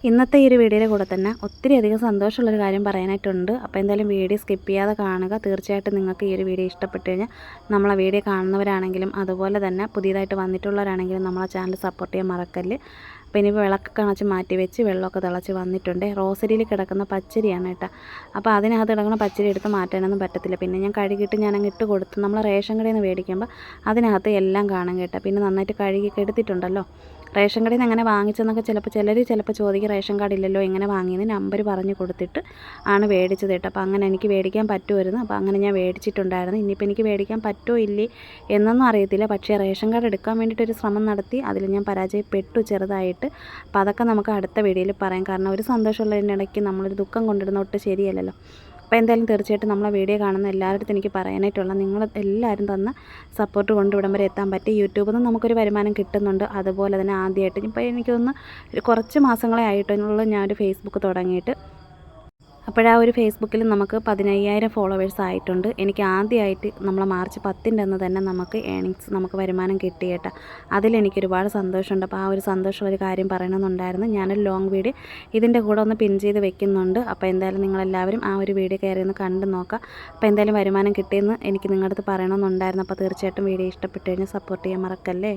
ഇന്നത്തെ ഈ ഒരു വീഡിയോയുടെ കൂടെ തന്നെ ഒത്തിരി അധികം സന്തോഷമുള്ളൊരു കാര്യം പറയാനായിട്ടുണ്ട്. അപ്പോൾ എന്തായാലും വീഡിയോ സ്കിപ്പ് ചെയ്യാതെ കാണുക. തീർച്ചയായിട്ടും നിങ്ങൾക്ക് ഈ ഒരു വീഡിയോ ഇഷ്ടപ്പെട്ട് കഴിഞ്ഞാൽ നമ്മളെ വീഡിയോ കാണുന്നവരാണെങ്കിലും അതുപോലെ തന്നെ പുതിയതായിട്ട് വന്നിട്ടുള്ളവരാണെങ്കിലും നമ്മളെ ചാനൽ സപ്പോർട്ട് ചെയ്യാൻ മറക്കല്ല്. അപ്പോൾ ഇനിയിപ്പോൾ വിളക്കൊക്കെ അണച്ച് മാറ്റി വെച്ച് വെള്ളമൊക്കെ തിളച്ച് വന്നിട്ടുണ്ട്. റോസരിയിൽ കിടക്കുന്ന പച്ചരിയാണ് കേട്ടോ. അപ്പോൾ അതിനകത്ത് കിടക്കുന്ന പച്ചരി എടുത്ത് മാറ്റാനൊന്നും പറ്റത്തില്ല. പിന്നെ ഞാൻ കഴുകിയിട്ട് ഞാനങ്ങ് ഇട്ട് കൊടുത്ത് നമ്മൾ റേഷൻ കടയിൽ നിന്ന് മേടിക്കുമ്പോൾ അതിനകത്ത് എല്ലാം കാണും കേട്ടോ. പിന്നെ നന്നായിട്ട് കഴുകി എടുത്തിട്ടുണ്ടല്ലോ. റേഷൻ കടയിൽ നിന്ന് എങ്ങനെ വാങ്ങിച്ചെന്നൊക്കെ ചിലപ്പോൾ ചോദിക്കും, റേഷൻ കാർഡ് ഇല്ലല്ലോ എങ്ങനെ വാങ്ങിയെന്ന് നമ്പർ പറഞ്ഞു കൊടുത്തിട്ട് ആണ് മേടിച്ചത് കേട്ടോ. അപ്പോൾ അങ്ങനെ എനിക്ക് മേടിക്കാൻ പറ്റുമായിരുന്നു. അപ്പോൾ അങ്ങനെ ഞാൻ മേടിച്ചിട്ടുണ്ടായിരുന്നു. ഇനിയിപ്പോൾ എനിക്ക് മേടിക്കാൻ പറ്റുമോ ഇല്ലേ എന്നൊന്നും അറിയത്തില്ല. പക്ഷേ റേഷൻ കാർഡ് എടുക്കാൻ വേണ്ടിയിട്ടൊരു ശ്രമം നടത്തി. അതിൽ ഞാൻ പരാജയപ്പെട്ടു ചെറുതായിട്ട്. അപ്പോൾ അതൊക്കെ നമുക്ക് അടുത്ത വീഡിയോയിൽ പറയാം. കാരണം ഒരു സന്തോഷമുള്ളതിനിടയ്ക്ക് നമ്മളൊരു ദുഃഖം കൊണ്ടിടുന്ന ഒട്ട് ശരിയല്ലല്ലോ. അപ്പോൾ എന്തായാലും തീർച്ചയായിട്ടും നമ്മളെ വീഡിയോ കാണുന്ന എല്ലാവരുടെ എനിക്ക് പറയാനായിട്ടുള്ള നിങ്ങൾ എല്ലാവരും തന്ന സപ്പോർട്ട് കൊണ്ട് ഇവിടം വരെ എത്താൻ പറ്റി. യൂട്യൂബിൽ നിന്ന് നമുക്കൊരു വരുമാനം കിട്ടുന്നുണ്ട്. അതുപോലെ തന്നെ ആദ്യമായിട്ട് ഇപ്പോൾ എനിക്കൊന്ന് കുറച്ച് മാസങ്ങളെ ആയിട്ടുള്ള ഞാനൊരു ഫേസ്ബുക്ക് തുടങ്ങിയിട്ട്. അപ്പോഴാ ഒരു ഫേസ്ബുക്കിൽ നമുക്ക് 15,000 ഫോളോവേഴ്സ് ആയിട്ടുണ്ട്. എനിക്ക് ആദ്യമായിട്ട് നമ്മളെ മാർച്ച് 10ൻ്റെ അന്ന് തന്നെ നമുക്ക് വരുമാനം കിട്ടി കേട്ടോ. അതിലെനിക്ക് ഒരുപാട് സന്തോഷമുണ്ട്. അപ്പോൾ ആ ഒരു സന്തോഷമുള്ളൊരു കാര്യം പറയണമെന്നുണ്ടായിരുന്നു. ഞാനൊരു ലോങ് വീഡിയോ ഇതിൻ്റെ കൂടെ ഒന്ന് പിൻ ചെയ്ത് വെക്കുന്നുണ്ട്. അപ്പോൾ എന്തായാലും നിങ്ങളെല്ലാവരും ആ ഒരു വീഡിയോ കയറി ഒന്ന് കണ്ടു നോക്കുക. അപ്പോൾ എന്തായാലും വരുമാനം കിട്ടിയെന്ന് എനിക്ക് നിങ്ങളുടെ അടുത്ത് പറയണമെന്നുണ്ടായിരുന്നു. അപ്പോൾ തീർച്ചയായിട്ടും വീഡിയോ ഇഷ്ടപ്പെട്ട് കഴിഞ്ഞാൽ സപ്പോർട്ട് ചെയ്യാൻ മറക്കല്ലേ.